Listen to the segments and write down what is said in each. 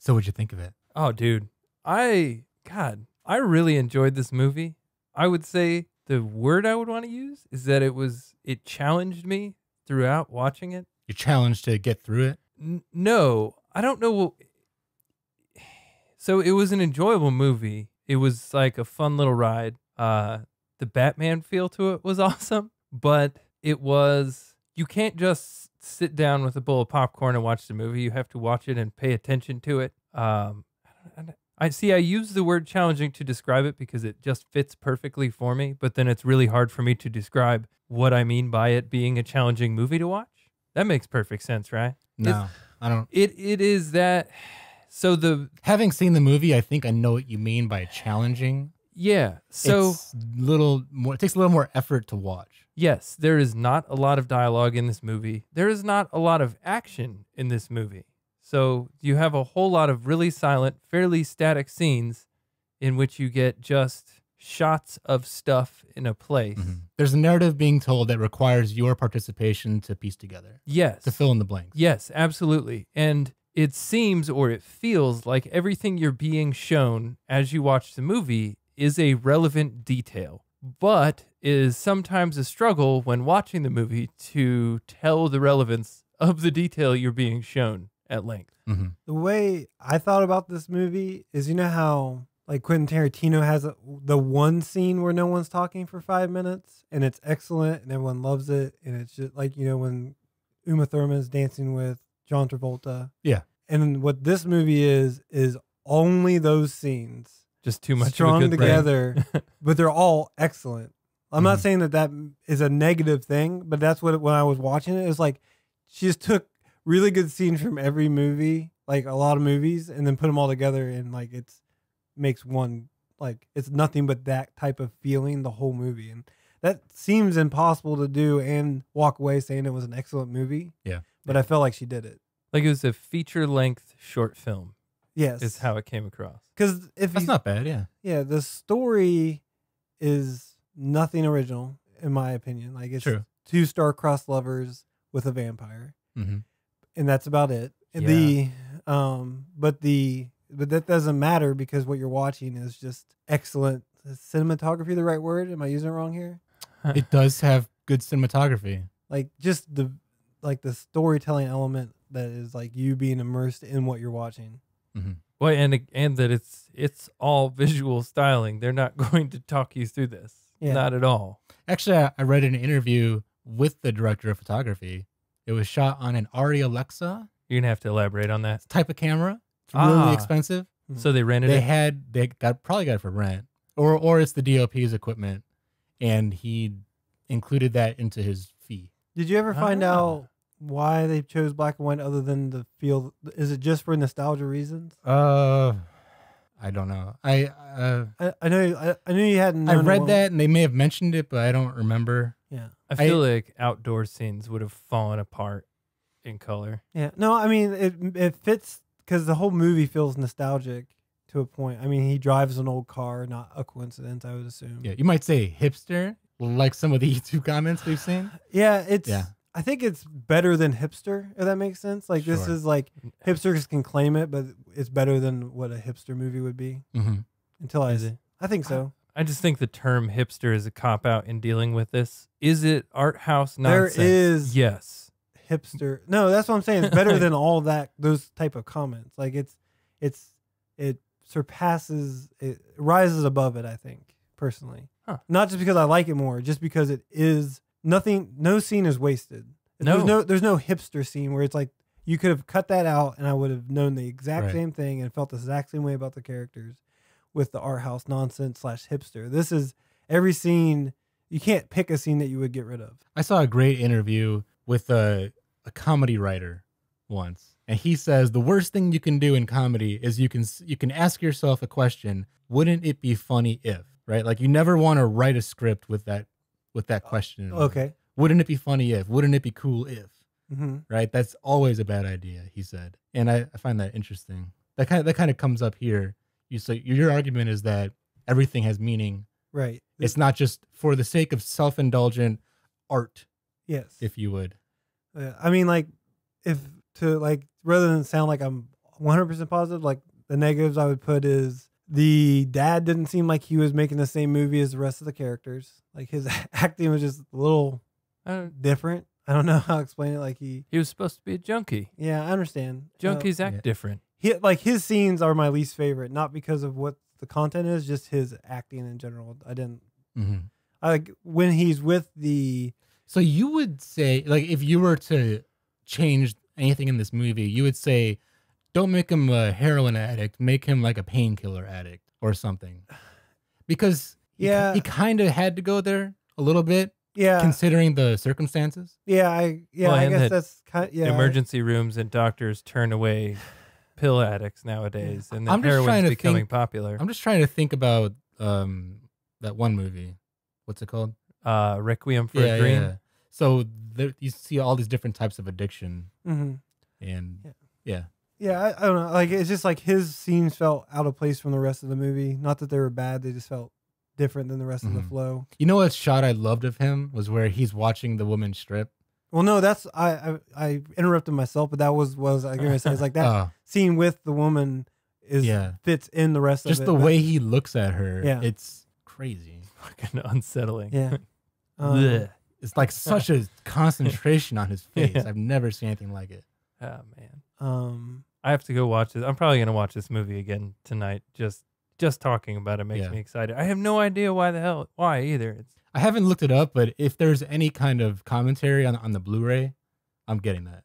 So what'd you think of it? Oh, dude. I really enjoyed this movie. I would say the word I would want to use is that it challenged me throughout watching it. You're challenged to get through it? No, I don't know. So it was an enjoyable movie. It was like a fun little ride. The Batman feel to it was awesome, but you can't just sit down with a bowl of popcorn and watch the movie. You have to watch it and pay attention to it. I use the word challenging to describe it because it just fits perfectly for me, but then it's really hard for me to describe what I mean by it being a challenging movie to watch. That makes perfect sense, right? No, I don't. It is that. So having seen the movie, I think I know what you mean by challenging. Yeah. So it takes a little more effort to watch. Yes, there is not a lot of dialogue in this movie. There is not a lot of action in this movie. So you have a whole lot of really silent, fairly static scenes in which you get just shots of stuff in a place. Mm-hmm. There's a narrative being told that requires your participation to piece together. Yes. To fill in the blanks. Yes, absolutely. And it seems or it feels like everything you're being shown as you watch the movie is a relevant detail, but is sometimes a struggle when watching the movie to tell the relevance of the detail you're being shown at length. Mm-hmm. The way I thought about this movie is, you know how like Quentin Tarantino has the one scene where no one's talking for 5 minutes and it's excellent and everyone loves it. And it's just like, you know, when Uma Thurman's dancing with John Travolta. Yeah. And what this movie is only those scenes. Just too much strung together, but they're all excellent. I'm not saying that is a negative thing, but that's what, when I was watching it, it was like, she just took really good scenes from every movie, like a lot of movies, and then put them all together and like makes one, like it's nothing but that type of feeling the whole movie. And that seems impossible to do and walk away saying it was an excellent movie. Yeah. But I felt like she did it. Like it was a feature-length short film. Yes. Is how it came across. Because that's not bad, yeah. Yeah, the story is nothing original, in my opinion. Like it's true. Two star-crossed lovers with a vampire. Mm-hmm. And that's about it. Yeah. But that doesn't matter because what you're watching is just excellent. Is cinematography the right word? Am I using it wrong here? It does have good cinematography. Like just the storytelling element that is like you being immersed in what you're watching. Mm-hmm. Well, and that it's all visual styling. They're not going to talk you through this. Yeah. Not at all. Actually, I read an interview with the director of photography. It was shot on an Arri Alexa. You're gonna have to elaborate on that type of camera. It's really expensive. So they rented it? They probably got it for rent. Or it's the DOP's equipment. And he included that into his fee. Did you ever find out why they chose black and white other than the feel? Is it just for nostalgia reasons? I don't know. I knew you hadn't. I read that and they may have mentioned it, but I don't remember. Yeah. I feel like outdoor scenes would have fallen apart in color. Yeah. No, I mean it fits because the whole movie feels nostalgic to a point. I mean, he drives an old car, not a coincidence, I would assume. Yeah, you might say hipster, like some of the YouTube comments we've seen. Yeah, I think it's better than hipster, if that makes sense. Like this is like hipsters can claim it, but it's better than what a hipster movie would be. Mm-hmm. I think so. I just think the term hipster is a cop out in dealing with this. Is it art house nonsense? There is yes. Hipster. No, that's what I'm saying. It's better than all that, those type of comments. Like it surpasses, it rises above it, I think, personally. Huh. Not just because I like it more, just because it is nothing, no scene is wasted. There's no hipster scene where it's like, you could have cut that out and I would have known the exact same thing and felt the exact same way about the characters with the art house nonsense / hipster. This is every scene. You can't pick a scene that you would get rid of. I saw a great interview with a comedy writer once. And he says the worst thing you can do in comedy is you can ask yourself a question, wouldn't it be funny if, right? Like you never want to write a script with that question. Okay. Wouldn't it be funny if? Wouldn't it be cool if? Mm-hmm. Right? That's always a bad idea, he said. And I find that interesting. That kind of comes up here. Your argument is that everything has meaning. Right. It's not just for the sake of self-indulgent art. Yes. If you would. I mean, like, rather than sound like I'm 100% positive. Like the negatives I would put is the dad didn't seem like he was making the same movie as the rest of the characters. Like his acting was just a little different. I don't know how to explain it. Like he was supposed to be a junkie. Yeah, I understand. Junkies act different. His scenes are my least favorite, not because of what the content is, just his acting in general. I didn't. Mm-hmm. I like when he's with the. So you would say, like, if you were to change anything in this movie, you would say, don't make him a heroin addict, make him like a painkiller addict or something, because he kind of had to go there a little bit. Yeah, considering the circumstances. Yeah, I guess that's kind. Yeah, emergency rooms and doctors turn away pill addicts nowadays, and then heroin's becoming popular. I'm just trying to think about that one movie. What's it called? Requiem for a Dream. Yeah. So you see all these different types of addiction, and I don't know. Like it's just like his scenes felt out of place from the rest of the movie. Not that they were bad; they just felt different than the rest of the flow. You know what shot I loved of him was where he's watching the woman strip. Well, no, that's I interrupted myself, but that was what I was going to say. It's like that scene with the woman fits in the rest of it. Just the way he looks at her, it's crazy. Fucking unsettling. Yeah. It's like such a concentration on his face. I've never seen anything like it. Oh man. I have to go watch this. I'm probably going to watch this movie again tonight. Just talking about it makes me excited. I have no idea why either. I haven't looked it up, but if there's any kind of commentary on the Blu-ray, I'm getting that.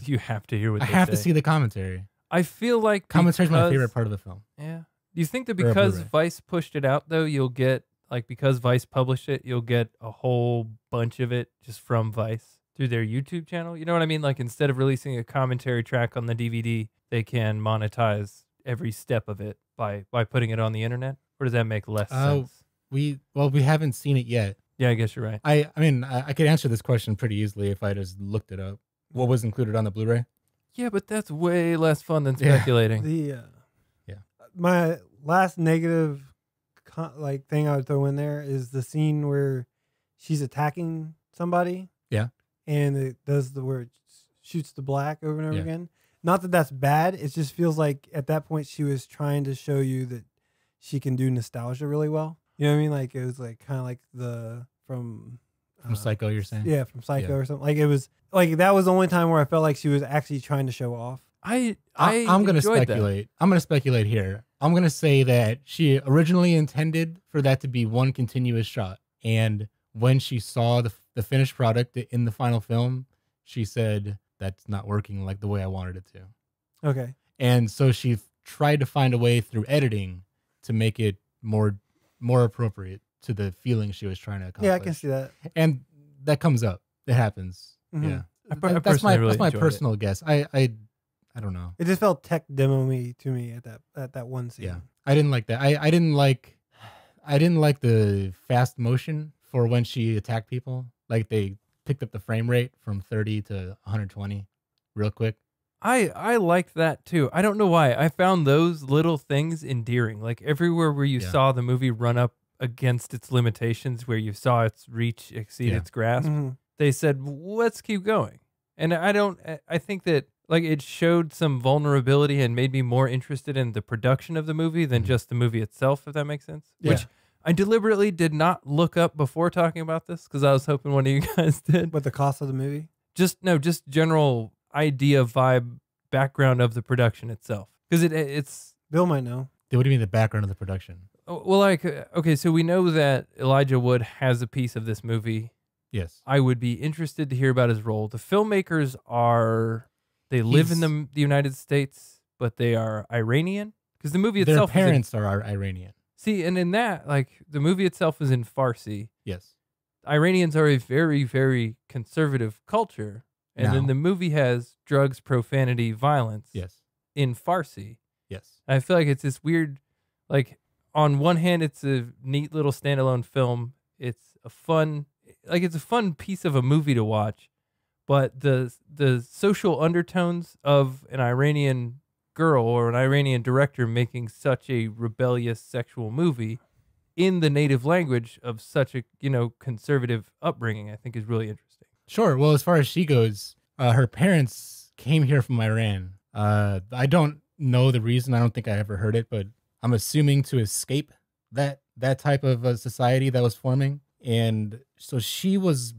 You have to hear what I they have say. to see the commentary. I feel like commentary is my favorite part of the film. Yeah. Do you think that because Vice pushed it out though, you'll get because Vice published it, you'll get a whole bunch of it just from Vice through their YouTube channel? You know what I mean? Like instead of releasing a commentary track on the DVD, they can monetize every step of it by putting it on the internet? Or does that make less sense? We haven't seen it yet. Yeah, I guess you're right. I mean, I could answer this question pretty easily if I just looked it up. What was included on the Blu-ray? Yeah, but that's way less fun than speculating. My last negative thing I would throw in there is the scene where she's attacking somebody. Yeah. And it does the word shoots the black over and over again. Not that that's bad. It just feels like at that point she was trying to show you that she can do nostalgia really well. You know what I mean? Like it was like kind of like from Psycho, you're saying? Yeah, from Psycho or something. Like it was like that was the only time where I felt like she was actually trying to show off. I'm gonna speculate. I'm gonna speculate here. I'm gonna say that she originally intended for that to be one continuous shot, and when she saw the finished product in the final film, she said that's not working like the way I wanted it to. Okay. And so she tried to find a way through editing to make it more appropriate to the feeling she was trying to accomplish. Yeah, I can see that. And that comes up. It happens. Mm-hmm. Yeah. That's my personal guess. I don't know. It just felt tech demo-y to me at that one scene. Yeah. I didn't like that. I didn't like the fast motion for when she attacked people. Like they picked up the frame rate from 30 to 120 real quick. I liked that too. I don't know why. I found those little things endearing. Like everywhere where you saw the movie run up against its limitations, where you saw its reach exceed its grasp, they said, let's keep going. And I think that like it showed some vulnerability and made me more interested in the production of the movie than just the movie itself, if that makes sense. Yeah. Which I deliberately did not look up before talking about this because I was hoping one of you guys did. What the cost of the movie? Just general idea, vibe, background of the production itself. Because it's... Bill might know. What do you mean the background of the production? Well, like, okay, so we know that Elijah Wood has a piece of this movie. Yes. I would be interested to hear about his role. The filmmakers they live in the United States, but they are Iranian. Because the movie itself... Their parents are Iranian. See, and in that, like, the movie itself is in Farsi. Yes. Iranians are a very, very conservative culture. And then the movie has drugs, profanity, violence. Yes. In Farsi. Yes. I feel like it's this weird, like, on one hand, it's a neat little standalone film. It's a fun piece of a movie to watch. But the social undertones of an Iranian girl or an Iranian director making such a rebellious sexual movie in the native language of such a, conservative upbringing, I think is really interesting. Sure. Well, as far as she goes, her parents came here from Iran I don't know the reason. I don't think I ever heard it, but I'm assuming to escape that type of society that was forming. And so she was,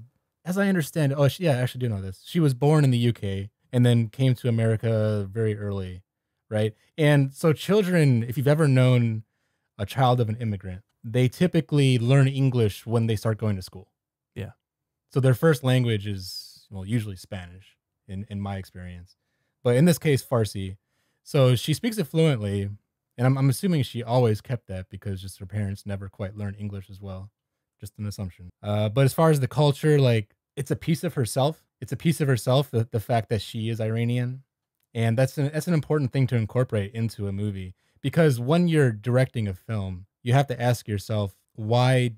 as I understand, yeah, I actually do know this. She was born in the UK and then came to America very early, right? And so children, if you've ever known a child of an immigrant, they typically learn English when they start going to school. Yeah. So their first language is, well, usually Spanish in my experience, but in this case, Farsi. So she speaks it fluently, and I'm assuming she always kept that because just her parents never quite learned English as well. Just an assumption. But as far as the culture, like it's a piece of herself. It's a piece of herself, the fact that she is Iranian. And that's an important thing to incorporate into a movie, because when you're directing a film, you have to ask yourself, why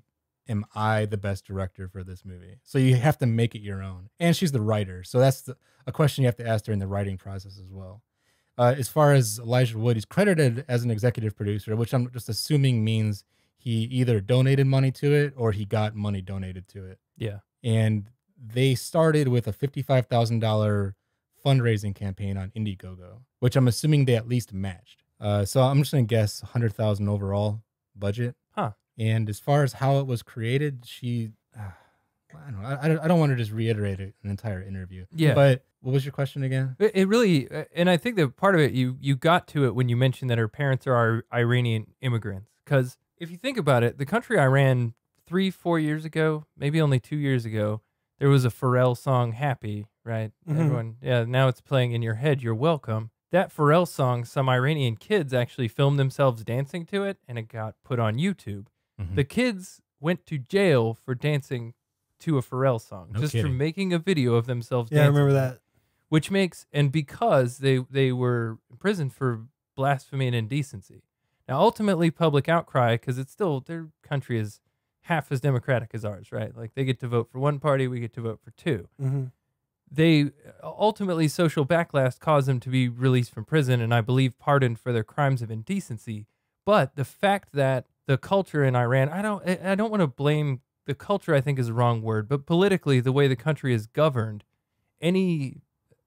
am I the best director for this movie? So you have to make it your own. And she's the writer. So that's a question you have to ask during the writing process as well. As far as Elijah Wood, he's credited as an executive producer, which I'm just assuming means he either donated money to it or he got money donated to it. Yeah. And they started with a $55,000 fundraising campaign on Indiegogo, which I'm assuming they at least matched. So I'm just going to guess 100,000 overall budget. Huh. And as far as how it was created, I don't know. I don't want to just reiterate an entire interview. Yeah. But what was your question again? It really, and I think that part of it, you got to it when you mentioned that her parents are Iranian immigrants. Because if you think about it, the country Iran 3-4 years ago, maybe only 2 years ago, there was a Pharrell song, Happy, right? Mhm. Everyone, yeah, now it's playing in your head, You're Welcome. That Pharrell song, some Iranian kids actually filmed themselves dancing to it, and it got put on YouTube. Mhm. The kids went to jail for dancing to a Pharrell song, No just for kidding. making a video of themselves Yeah, I dancing. remember that. Which makes, and because they were imprisoned for blasphemy and indecency. Now, ultimately, public outcry, because it's still, their country is half as democratic as ours, right? Like, they get to vote for one party, we get to vote for two. Mm-hmm. They, ultimately, social backlash caused them to be released from prison, and I believe pardoned for their crimes of indecency. But the fact that the culture in Iran, I don't want to blame the culture, I think is the wrong word, but politically, the way the country is governed,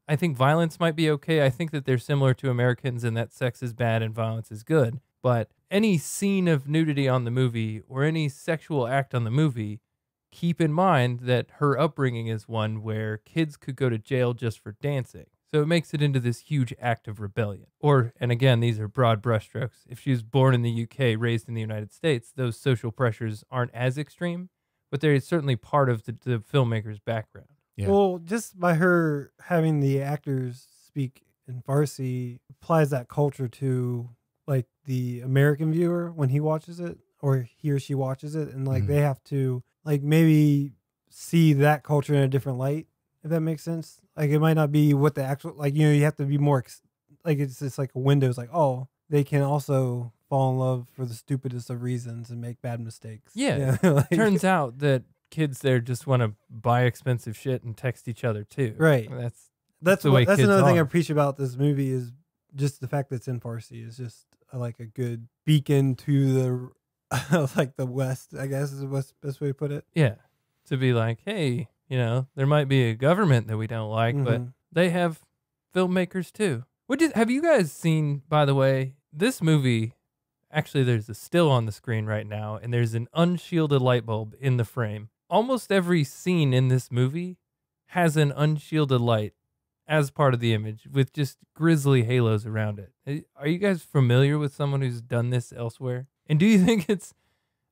I think violence might be okay. I think that they're similar to Americans in that sex is bad and violence is good. But any scene of nudity on the movie or any sexual act on the movie, keep in mind that her upbringing is one where kids could go to jail just for dancing. So it makes it into this huge act of rebellion. And again, these are broad brushstrokes. If she was born in the UK, raised in the United States, those social pressures aren't as extreme, but they're certainly part of the filmmaker's background. Yeah. Well, just by her having the actors speak in Farsi applies that culture to like the American viewer when he watches it or he or she watches it, and like Mhm. they have to like maybe see that culture in a different light, if that makes sense. Like it might not be what the actual, like, you know, you have to be more like it's just like a window. It's like, oh, they can also fall in love for the stupidest of reasons and make bad mistakes. Yeah. Like- Turns out that kids there just want to buy expensive shit and text each other too. Right. That's the way that's kids another thing I are. appreciate about this movie is just the fact that it's in Farsi is just like a good beacon to the like the West, I guess is the best way to put it. Yeah. To be like, hey, you know, there might be a government that we don't like, but Mhm. they have filmmakers too. Have you guys seen, by the way, this movie? Actually, there's a still on the screen right now, and there's an unshielded light bulb in the frame. Almost every scene in this movie has an unshielded light as part of the image with just grisly halos around it. Are you guys familiar with someone who's done this elsewhere? And do you think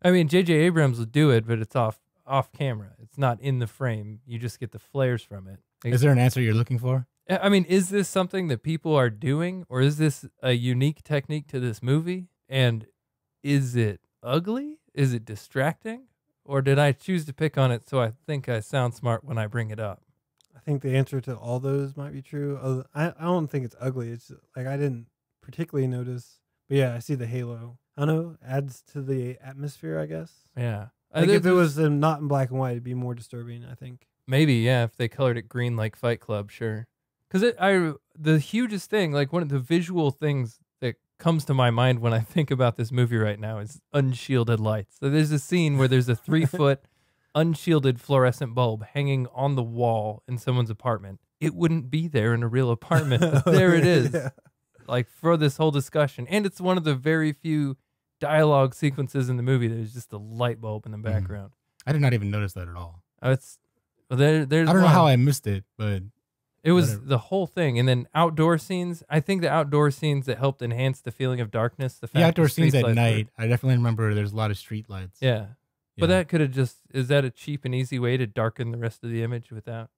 I mean, J.J. Abrams will do it, but it's off camera. It's not in the frame. You just get the flares from it. Is there an answer you're looking for? I mean, is this something that people are doing, or is this a unique technique to this movie? And is it ugly? Is it distracting? Or did I choose to pick on it so I think I sound smart when I bring it up? I think the answer to all those might be true. I don't think it's ugly. It's like I didn't particularly notice, but yeah, I see the halo. I don't know, adds to the atmosphere, I guess. Yeah. Like if it was not in black and white, it'd be more disturbing, I think. Maybe, yeah, if they colored it green like Fight Club, sure. Because the hugest thing, like one of the visual things that comes to my mind when I think about this movie right now is unshielded lights. So there's a scene where there's a 3-foot unshielded fluorescent bulb hanging on the wall in someone's apartment. it wouldn't be there in a real apartment. But there it is. Yeah. Like for this whole discussion. And it's one of the very few dialogue sequences in the movie. There's just a light bulb in the background. I did not even notice that at all. There's I don't know how I missed it, but it was whatever. the whole thing. And then outdoor scenes. I think the outdoor scenes that helped enhance the feeling of darkness. The outdoor scenes at street lights night, I definitely remember there's a lot of street lights. Yeah. But Yeah. that could have is that a cheap and easy way to darken the rest of the image without,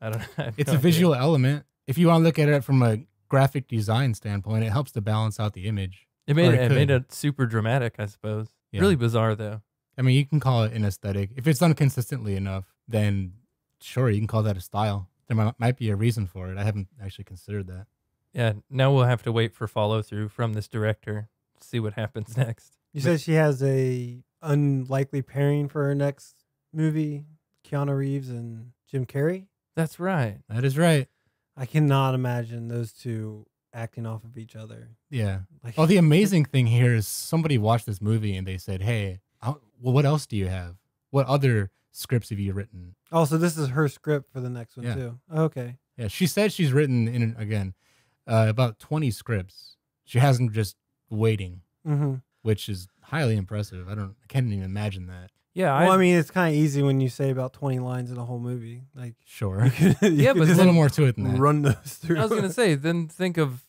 I don't know. I have It's no a idea. visual element. If you want to look at it from a graphic design standpoint, it helps to balance out the image. It made Or it, could. made it super dramatic, I suppose. Yeah. Really bizarre, though. I mean, you can call it an aesthetic. If it's done consistently enough, then sure, you can call that a style. There might be a reason for it. I haven't actually considered that. Yeah, now we'll have to wait for follow through from this director, see what happens next. You said she has a unlikely pairing for her next movie, Keanu Reeves and Jim Carrey. That's right. That is right. I cannot imagine those two acting off of each other. Yeah. Like, Well, the amazing thing here is somebody watched this movie and they said, hey, well, what else do you have? What other scripts have you written? oh, so this is her script for the next one Yeah. too. Okay. Yeah, she said she's written, about 20 scripts. She hasn't just waiting, Mm-hmm. which is highly impressive. I can't even imagine that. Yeah, Well, I mean, it's kind of easy when you say about 20 lines in a whole movie. Like, Sure. you could Yeah, but There's a just little more to it than that. run those through. I was going to say, then think of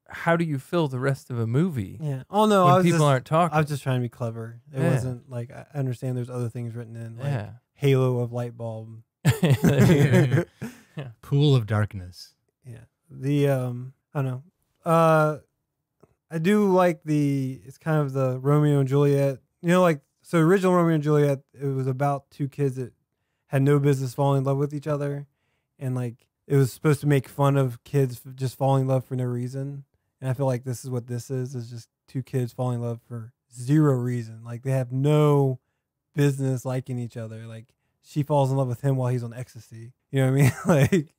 how do you fill the rest of a movie yeah. Oh no, when people aren't talking? I was just trying to be clever. It Yeah. wasn't like I understand. There's other things written in, like Yeah. halo of light bulb. Yeah. Pool of darkness. Yeah. The I don't know. I do like it's kind of the Romeo and Juliet. You know, like so original Romeo and Juliet, it was about two kids that had no business falling in love with each other, and like it was supposed to make fun of kids just falling in love for no reason. And I feel like this is what this is just two kids falling in love for zero reason. Like they have no business liking each other. Like she falls in love with him while he's on ecstasy. You know what I mean? Like,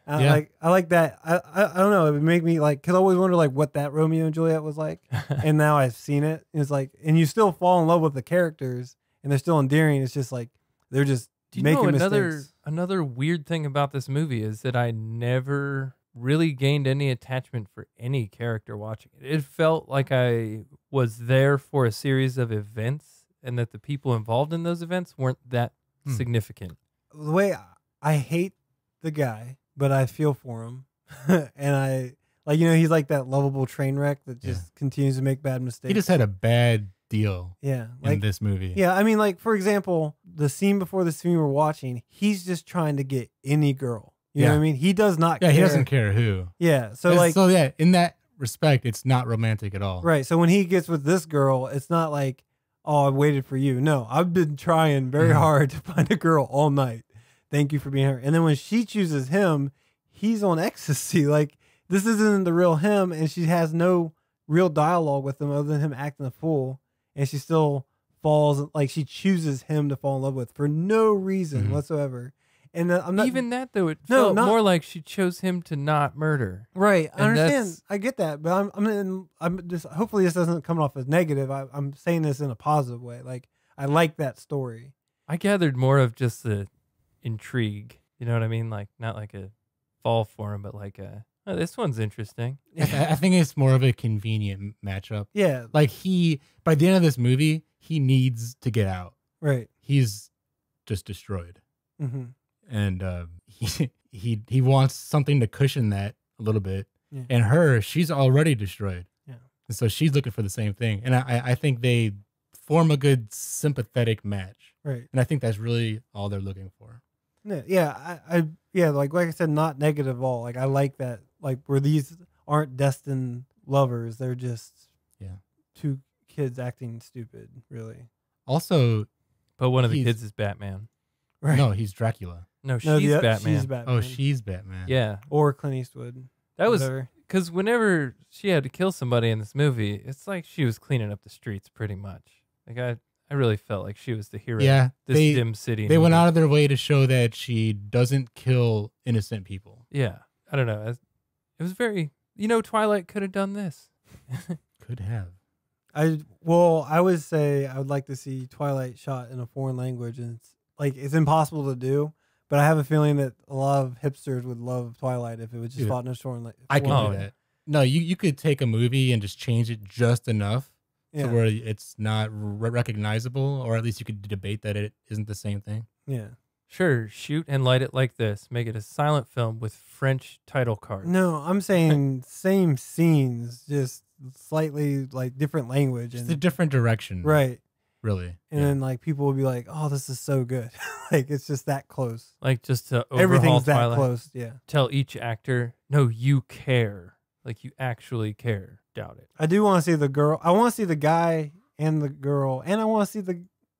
Yeah. I like that. I don't know. It would make me like, cause I always wonder like what that Romeo and Juliet was like. And now I've seen it. And it's like, and you still fall in love with the characters and they're still endearing. It's just like, they're just Do you making know mistakes. another weird thing about this movie is that I never really gained any attachment for any character watching it. It felt like I was there for a series of events and that the people involved in those events weren't that significant. The way I hate the guy, but I feel for him. And I like, you know, he's like that lovable train wreck that just continues to make bad mistakes. He just had a bad deal yeah, in like this movie. yeah. I mean, like for example, the scene before the scene we're watching, he's just trying to get any girl. You know what I mean? He does not. Yeah, care. he doesn't care who. Yeah, so yeah, in that respect, it's not romantic at all. right. So when he gets with this girl, it's not like, oh, I waited for you. No, I've been trying very hard to find a girl all night. Thank you for being here. And then when she chooses him, he's on ecstasy. Like this isn't the real him, and she has no real dialogue with him other than him acting a fool, and she still falls like she chooses him to fall in love with for no reason whatsoever. And I'm not Even that though, it No, felt not- more like she chose him to not murder. right. I And understand. that's- I get that, but I'm just hopefully this doesn't come off as negative. I'm saying this in a positive way. Like I like that story. I gathered more of just the intrigue. You know what I mean? Like not like a fall for him, but like oh, this one's interesting. I think it's more of a convenient matchup. Yeah. Like by the end of this movie, he needs to get out. Right. He's just destroyed. Mm-hmm. And he wants something to cushion that a little bit. Yeah. And she's already destroyed. Yeah. And so she's looking for the same thing. And I think they form a good sympathetic match. Right. And I think that's really all they're looking for. Yeah. Yeah. Like I said, not negative at all. Like I like that. Like where these aren't destined lovers. They're just two kids acting stupid. Really. Also, But one of the He's- kids is Batman. Right. no, he's Dracula. No, she's No, Batman. She's Batman. Oh, she's Batman. Yeah, Or Clint Eastwood. that was Whatever. because whenever she had to kill somebody in this movie, it's like she was cleaning up the streets pretty much. Like I really felt like she was the hero. Yeah, of this they- dim city. They went movie. out of their way to show that she doesn't kill innocent people. Yeah, I don't know. It was very. Twilight could have done this. Could have. I would say I would like to see Twilight shot in a foreign language, and it's impossible to do. But I have a feeling that a lot of hipsters would love Twilight if it was just Dude, fought in a storm. Like I can Oh, do that. No, you could take a movie and just change it just enough yeah, to where it's not recognizable, or at least you could debate that it isn't the same thing. yeah. Sure, shoot and light it like this. Make it a silent film with French title cards. No, I'm saying same scenes, just slightly like different language Just and a different direction, right. really. And then like people will be like, "Oh, this is so good!" Like it's just that close. Like just to overhaul Everything's that Twilight. close. Yeah, Tell each actor, no, you care. Like you actually care. Doubt it. I do want to see the girl. I want to see the guy and the girl, and I want to see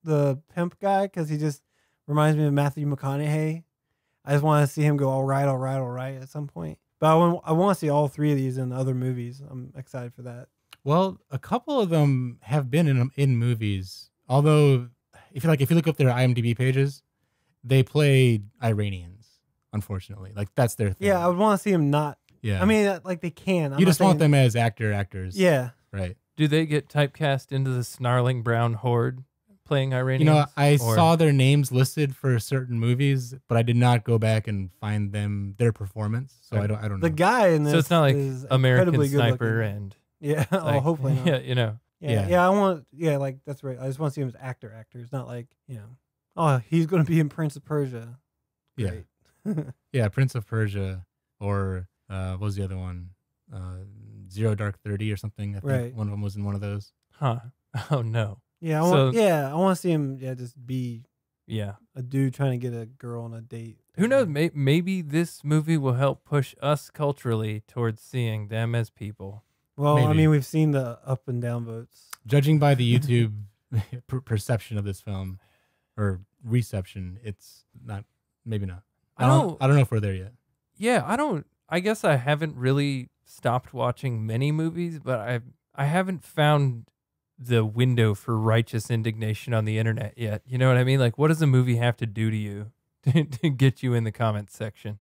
the pimp guy because he just reminds me of Matthew McConaughey. I just want to see him go all right, all right, all right at some point. But I want to see all three of these in other movies. I'm excited for that. Well, a couple of them have been in movies. Although, if you look up their IMDb pages, they played Iranians. Unfortunately, like that's their thing. Yeah, I would want to see him not. Yeah. I mean, like they can. I'm you not just want saying- them as actors. Yeah. Right. Do they get typecast into the snarling brown horde playing Iranians? You know, I Or- saw their names listed for certain movies, but I did not go back and find their performance. So I don't know. The guy in this So it's not like is American incredibly good Sniper looking. and Yeah. Oh, like, hopefully not. yeah, you know. Yeah. Yeah. I want. Yeah, like that's right. I just want to see him as actors, not like oh, he's going to be in Prince of Persia. Yeah. Great. Yeah, Prince of Persia, or what was the other one? Zero Dark 30 or something. I think Right. one of them was in one of those. Huh. Oh no. Yeah, I want to see him. Yeah, just be Yeah. a dude trying to get a girl on a date. Who knows? Maybe this movie will help push us culturally towards seeing them as people. Well, I Maybe. mean, we've seen the up and down votes. Judging by the YouTube perception of this film or reception, it's not. Maybe not. I don't know if we're there yet. Yeah, I guess I haven't really stopped watching many movies, but I haven't found the window for righteous indignation on the internet yet. You know what I mean? Like, what does a movie have to do to you to get you in the comments section?